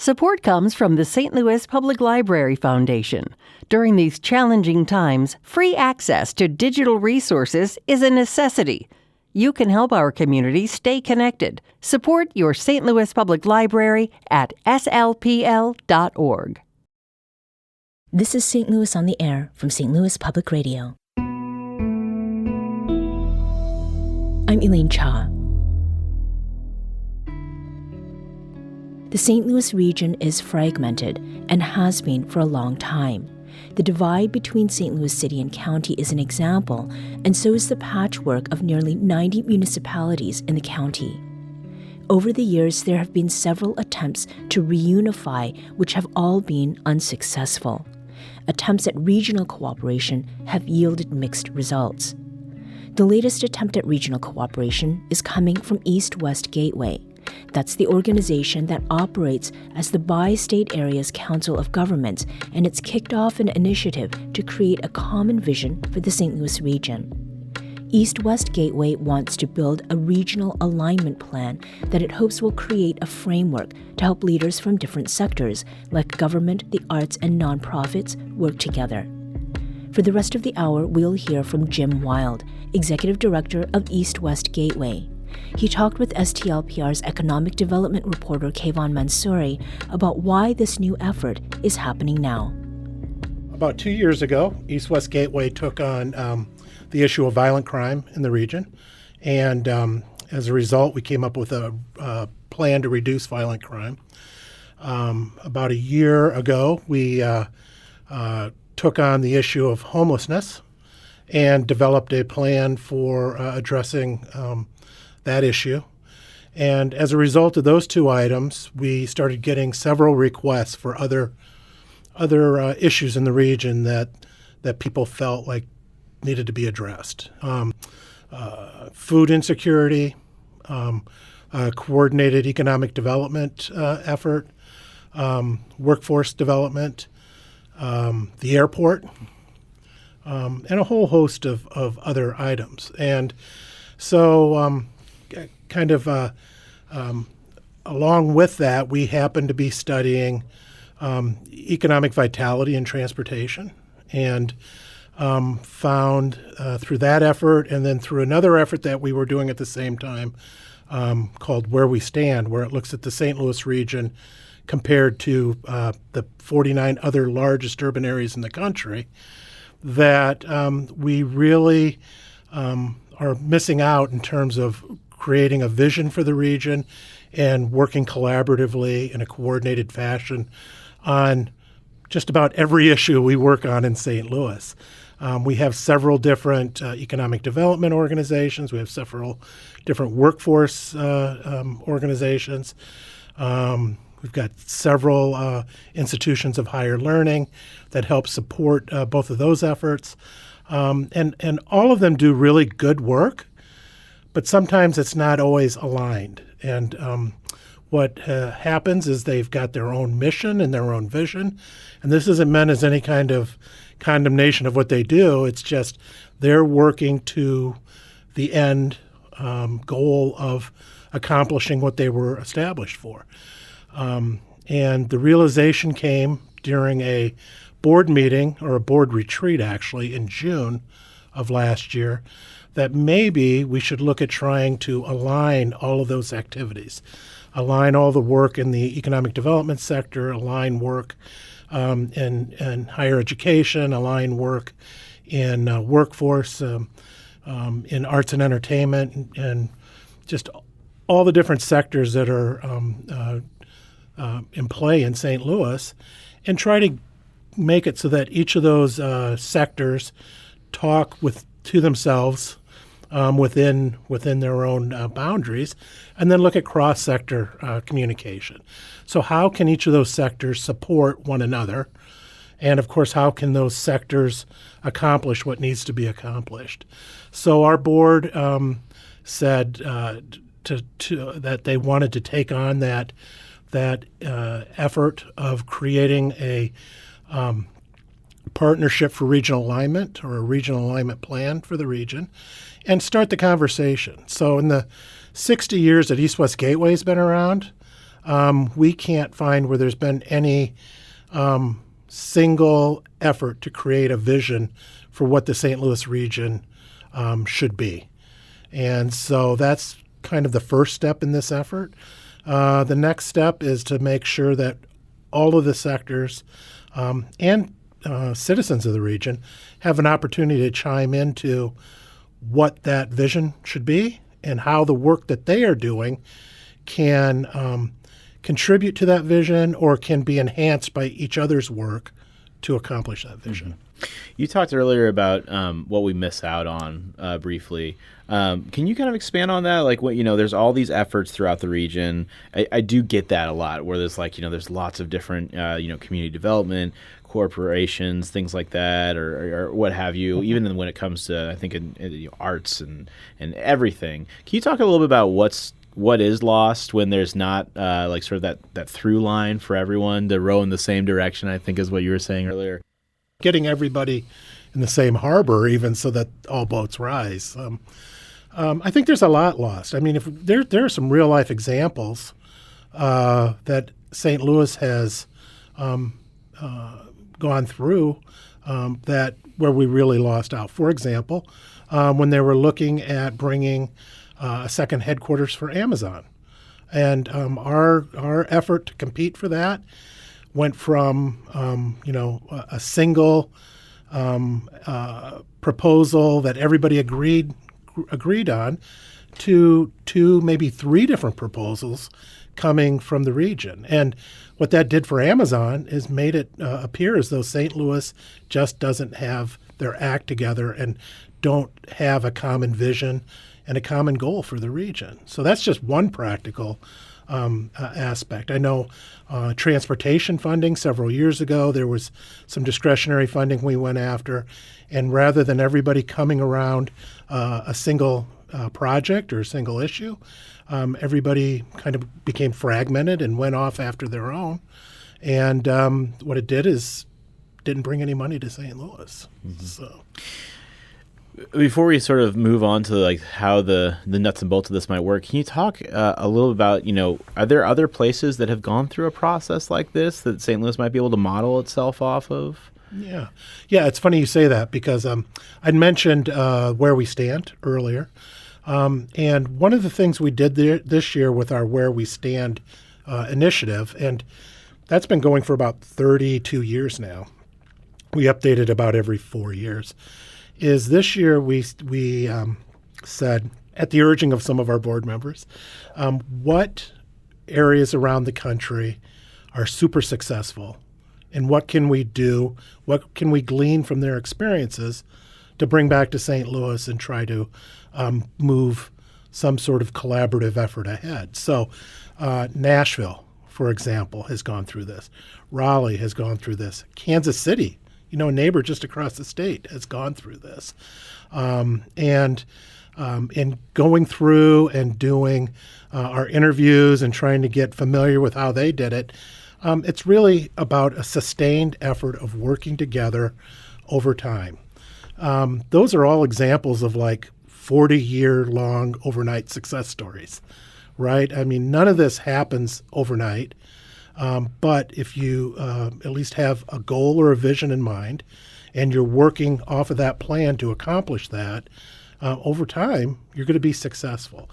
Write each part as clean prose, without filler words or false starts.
Support comes from the St. Louis Public Library Foundation. During these challenging times, free access to digital resources is a necessity. You can help our community stay connected. Support your St. Louis Public Library at slpl.org. This is St. Louis on the Air from St. Louis Public Radio. I'm Elaine Cha. The St. Louis region is fragmented and has been for a long time. The divide between St. Louis City and County is an example, and so is the patchwork of nearly 90 municipalities in the county. Over the years, there have been several attempts to reunify, which have all been unsuccessful. Attempts at regional cooperation have yielded mixed results. The latest attempt at regional cooperation is coming from East-West Gateway. That's the organization that operates as the Bi-State Areas Council of Governments, and it's kicked off an initiative to create a common vision for the St. Louis region. East-West Gateway wants to build a regional alignment plan that it hopes will create a framework to help leaders from different sectors, like government, the arts, and nonprofits, work together. For the rest of the hour, we'll hear from Jim Wild, Executive Director of East-West Gateway. He talked with STLPR's economic development reporter Kayvon Mansouri about why this new effort is happening now. About 2 years ago, East-West Gateway took on the issue of violent crime in the region. And as a result, we came up with a plan to reduce violent crime. About a year ago, we took on the issue of homelessness and developed a plan for addressing that issue. And as a result of those two items, we started getting several requests for other issues in the region that people felt like needed to be addressed. Food insecurity, coordinated economic development effort, workforce development, the airport, and a whole host of other items. And so along with that, we happen to be studying economic vitality in transportation, and found through that effort and then through another effort that we were doing at the same time called Where We Stand, where it looks at the St. Louis region compared to the 49 other largest urban areas in the country, that we really are missing out in terms of creating a vision for the region and working collaboratively in a coordinated fashion on just about every issue we work on in St. Louis. We have several different economic development organizations. We have several different workforce organizations. We've got several institutions of higher learning that help support both of those efforts. And all of them do really good work, but sometimes it's not always aligned. And what happens is they've got their own mission and their own vision. And this isn't meant as any kind of condemnation of what they do. It's just they're working to the end goal of accomplishing what they were established for. And the realization came during a board meeting, or a board retreat actually, in June of last year, that maybe we should look at trying to align all of those activities, align all the work in the economic development sector, align work in higher education, align work in workforce, in arts and entertainment, and just all the different sectors that are in play in St. Louis, and try to make it so that each of those sectors talk to themselves within their own boundaries, and then look at cross-sector communication. So how can each of those sectors support one another? And of course, how can those sectors accomplish what needs to be accomplished? So our board said that they wanted to take on that effort of creating a partnership for regional alignment, or a regional alignment plan for the region, and start the conversation. So in the 60 years that East-West Gateway has been around, we can't find where there's been any single effort to create a vision for what the St. Louis region should be. And so that's kind of the first step in this effort. The next step is to make sure that all of the sectors and citizens of the region have an opportunity to chime into what that vision should be and how the work that they are doing can contribute to that vision or can be enhanced by each other's work to accomplish that vision. Mm-hmm. You talked earlier about what we miss out on briefly. Can you kind of expand on that? Like, there's all these efforts throughout the region. I do get that a lot, where there's there's lots of different, community development, corporations, things like that, or what have you. Even when it comes to, I think, in arts and everything. Can you talk a little bit about what is lost when there's not sort of that through line for everyone to row in the same direction? I think is what you were saying earlier. Getting everybody in the same harbor, even so that all boats rise. I think there's a lot lost. I mean, if there are some real life examples that St. Louis has gone through that where we really lost out. For example, when they were looking at bringing a second headquarters for Amazon, and our effort to compete for that went from a single proposal that everybody agreed on to two, maybe three different proposals coming from the region. And what that did for Amazon is made it appear as though St. Louis just doesn't have their act together and don't have a common vision and a common goal for the region. So that's just one practical aspect. I know transportation funding several years ago, there was some discretionary funding we went after, and rather than everybody coming around a single project or a single issue, everybody kind of became fragmented and went off after their own. And what it did is didn't bring any money to St. Louis. Mm-hmm. So. Before we sort of move on to how the nuts and bolts of this might work, can you talk a little about, are there other places that have gone through a process like this that St. Louis might be able to model itself off of? Yeah. It's funny you say that because I'd mentioned Where We Stand earlier. And one of the things we did this year with our Where We Stand initiative, and that's been going for about 32 years now. We update it about every 4 years. Is this year we said, at the urging of some of our board members, what areas around the country are super successful, and what can we do, what can we glean from their experiences to bring back to St. Louis and try to move some sort of collaborative effort ahead. So Nashville, for example, has gone through this. Raleigh has gone through this. Kansas City, a neighbor just across the state, has gone through this. And in going through and doing our interviews and trying to get familiar with how they did it, it's really about a sustained effort of working together over time. Those are all examples of 40-year-long overnight success stories, right? I mean, none of this happens overnight. But if you at least have a goal or a vision in mind and you're working off of that plan to accomplish that, over time, you're going to be successful.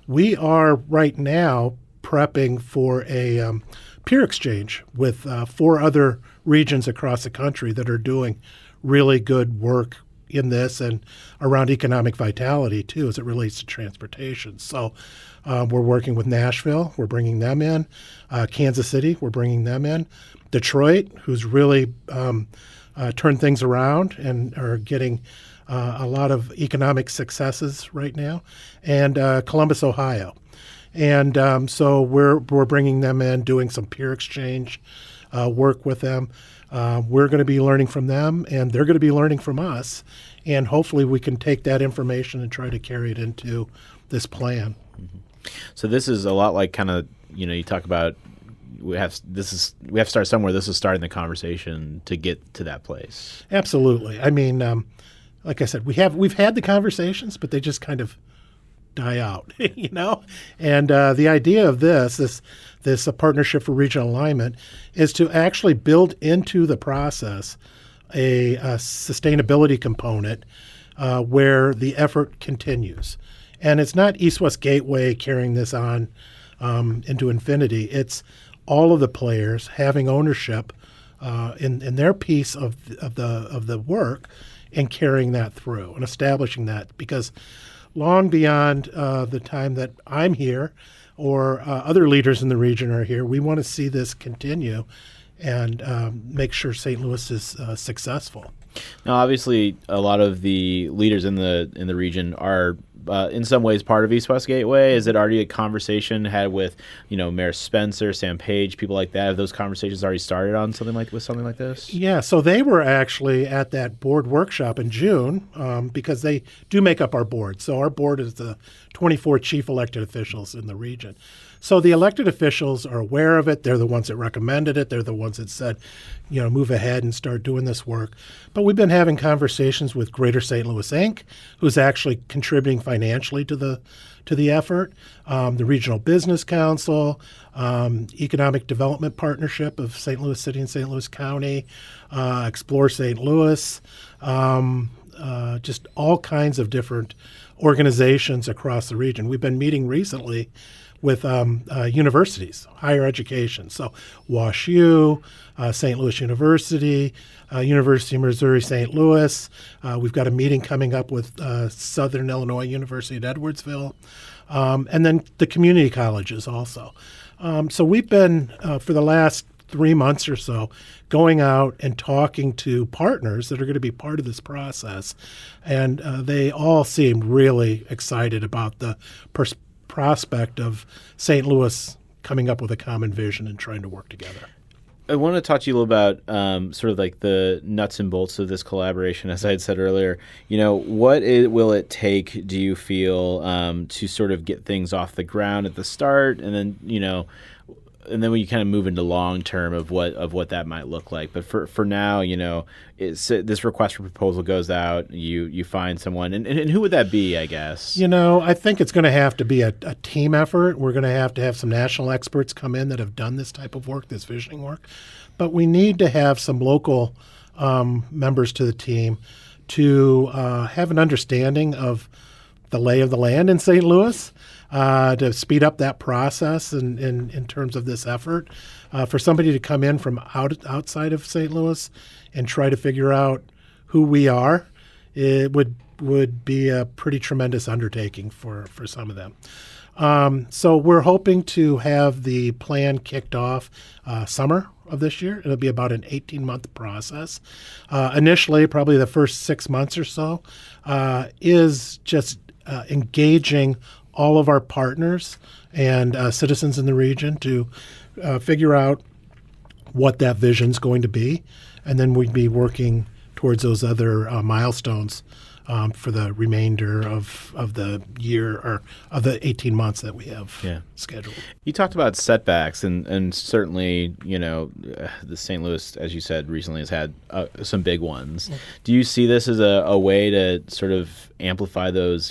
We are right now prepping for a peer exchange with 4 other regions across the country that are doing really good work in this and around economic vitality, too, as it relates to transportation. So we're working with Nashville. We're bringing them in. Kansas City, we're bringing them in. Detroit, who's really turned things around and are getting a lot of economic successes right now. And Columbus, Ohio. And so we're bringing them in, doing some peer exchange work with them. We're going to be learning from them, and they're going to be learning from us. And hopefully we can take that information and try to carry it into this plan. Mm-hmm. So this is a lot like kind of, you talk about we have to start somewhere. This is starting the conversation to get to that place. Absolutely. I mean, like I said, we've had the conversations, but they just kind of die out, And the idea of this partnership for regional alignment is to actually build into the process a sustainability component where the effort continues. And it's not East-West Gateway carrying this on into infinity. It's all of the players having ownership in their piece of the work and carrying that through and establishing that, because long beyond the time that I'm here or other leaders in the region are here, we want to see this continue and make sure St. Louis is successful. Now, obviously, a lot of the leaders in the region are in some ways part of East-West Gateway. Is it already a conversation had with Mayor Spencer, Sam Page, people like that? Have those conversations already started on something like this? Yeah, so they were actually at that board workshop in June because they do make up our board. So our board is the 24 chief elected officials in the region. So the elected officials are aware of it. They're the ones that recommended it. They're the ones that said, move ahead and start doing this work. But we've been having conversations with Greater St. Louis Inc., who's actually contributing financially to the effort, the Regional Business Council, Economic Development Partnership of St. Louis City and St. Louis County, Explore St. Louis, just all kinds of different organizations across the region. We've been meeting recently with universities, higher education. So WashU, St. Louis University, University of Missouri St. Louis. We've got a meeting coming up with Southern Illinois University at Edwardsville, and then the community colleges also. So we've been, for the last 3 months or so, going out and talking to partners that are going to be part of this process. And they all seem really excited about the prospect of St. Louis coming up with a common vision and trying to work together. I want to talk to you a little about sort of like the nuts and bolts of this collaboration. As I had said earlier, will it take, do you feel, to sort of get things off the ground at the start, and then, and then we kind of move into long term of what that might look like. But for now, this request for proposal goes out. You find someone, and who would that be? I guess. I think it's going to have to be a team effort. We're going to have some national experts come in that have done this type of work, this visioning work. But we need to have some local members to the team to have an understanding of the lay of the land in St. Louis. To speed up that process in terms of this effort, for somebody to come in from outside of St. Louis and try to figure out who we are, it would be a pretty tremendous undertaking for some of them. So we're hoping to have the plan kicked off summer of this year. It'll be about an 18-month process. Initially, probably the first 6 months or so is just engaging all of our partners and citizens in the region to figure out what that vision's going to be. And then we'd be working towards those other milestones for the remainder of the year, or of the 18 months that we have scheduled. You talked about setbacks, and certainly, the St. Louis, as you said, recently has had some big ones. Mm-hmm. Do you see this as a way to sort of amplify those,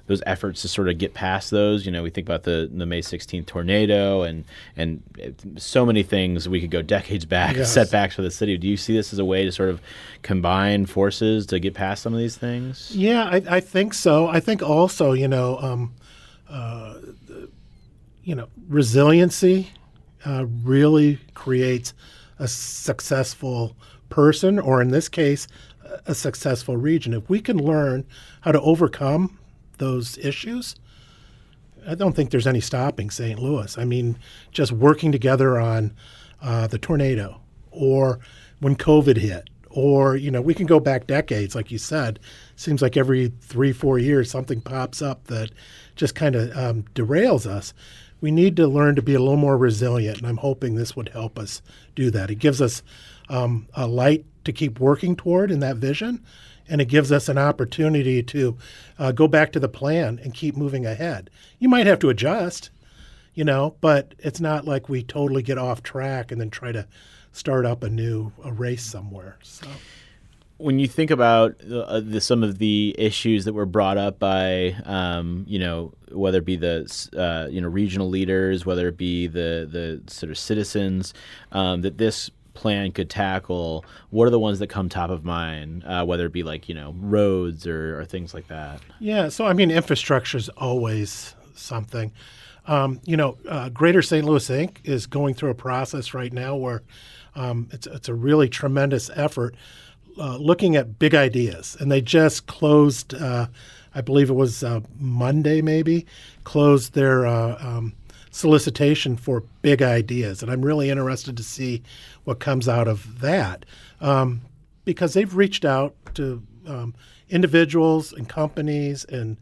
those efforts to sort of get past those? We think about the May 16th tornado and so many things. We could go decades back, yes. Setbacks for the city. Do you see this as a way to sort of combine forces to get past some of these things? Yeah, I think so. I think also, resiliency really creates a successful person, or in this case, a successful region. If we can learn how to overcome those issues, I don't think there's any stopping St. Louis. I mean, just working together on the tornado, or when COVID hit, or, we can go back decades, like you said. Seems like every 3-4 years something pops up that just kind of derails us. We need to learn to be a little more resilient, and I'm hoping this would help us do that. It gives us a light to keep working toward in that vision, and it gives us an opportunity to go back to the plan and keep moving ahead. You might have to adjust, but it's not like we totally get off track and then try to start up a race somewhere. So, when you think about some of the issues that were brought up by, whether it be the, regional leaders, whether it be the sort of citizens that this plan could tackle, what are the ones that come top of mind, whether it be like, roads or things like that? Yeah, so infrastructure is always something. Greater St. Louis Inc. is going through a process right now where it's a really tremendous effort looking at big ideas. And they just closed, I believe it was Monday maybe, closed their solicitation for big ideas. And I'm really interested to see what comes out of that because they've reached out to individuals and companies and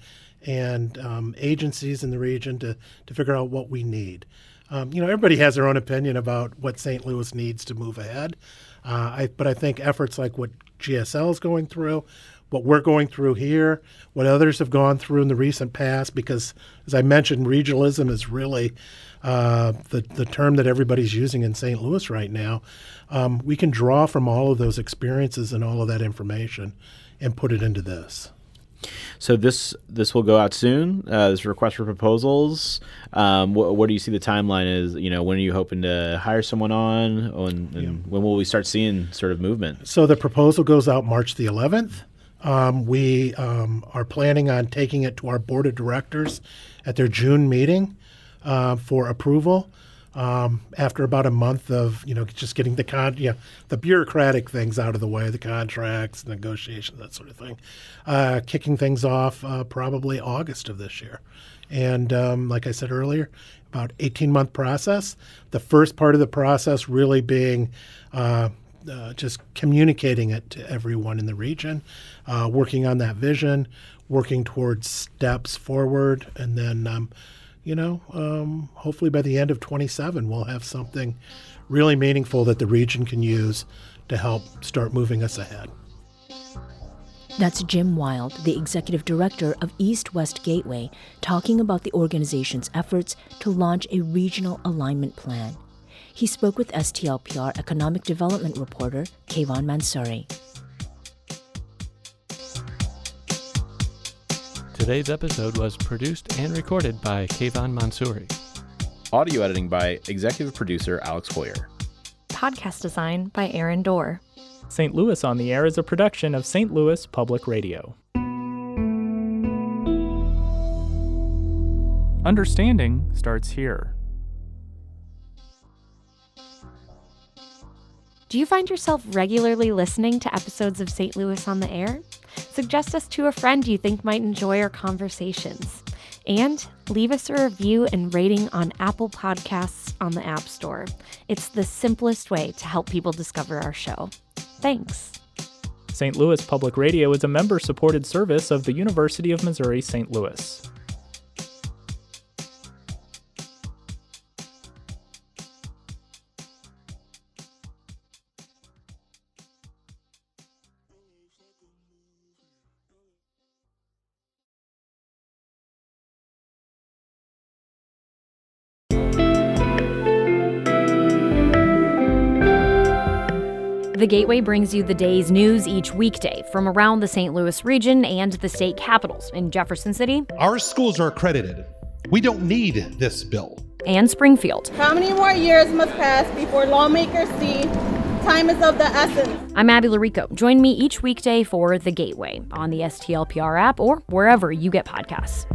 agencies in the region to figure out what we need. Everybody has their own opinion about what St. Louis needs to move ahead. But I think efforts like what GSL is going through, what we're going through here, what others have gone through in the recent past, because as I mentioned, regionalism is really the term that everybody's using in St. Louis right now. We can draw from all of those experiences and all of that information and put it into this. So this will go out soon. This request for proposals. What do you see the timeline is? When are you hoping to hire someone on, and when will we start seeing sort of movement? So the proposal goes out March the 11th. We are planning on taking it to our board of directors at their June meeting for approval. After about a month of just getting the bureaucratic things out of the way, the contracts, negotiations, that sort of thing, kicking things off probably August of this year. And like I said earlier, about 18-month process. The first part of the process really being just communicating it to everyone in the region, working on that vision, working towards steps forward, and then hopefully by the end of 27, we'll have something really meaningful that the region can use to help start moving us ahead. That's Jim Wild, the executive director of East West Gateway, talking about the organization's efforts to launch a regional alignment plan. He spoke with STLPR economic development reporter Kayvon Mansouri. Today's episode was produced and recorded by Kayvon Mansouri. Audio editing by executive producer Alex Hoyer. Podcast design by Aaron Dorr. St. Louis on the Air is a production of St. Louis Public Radio. Understanding starts here. Do you find yourself regularly listening to episodes of St. Louis on the Air? Suggest us to a friend you think might enjoy our conversations. And leave us a review and rating on Apple Podcasts on the App Store. It's the simplest way to help people discover our show. Thanks. St. Louis Public Radio is a member-supported service of the University of Missouri St. Louis. The Gateway brings you the day's news each weekday from around the St. Louis region and the state capitals in Jefferson City. Our schools are accredited. We don't need this bill. And Springfield. How many more years must pass before lawmakers see time is of the essence? I'm Abby Larico. Join me each weekday for The Gateway on the STLPR app or wherever you get podcasts.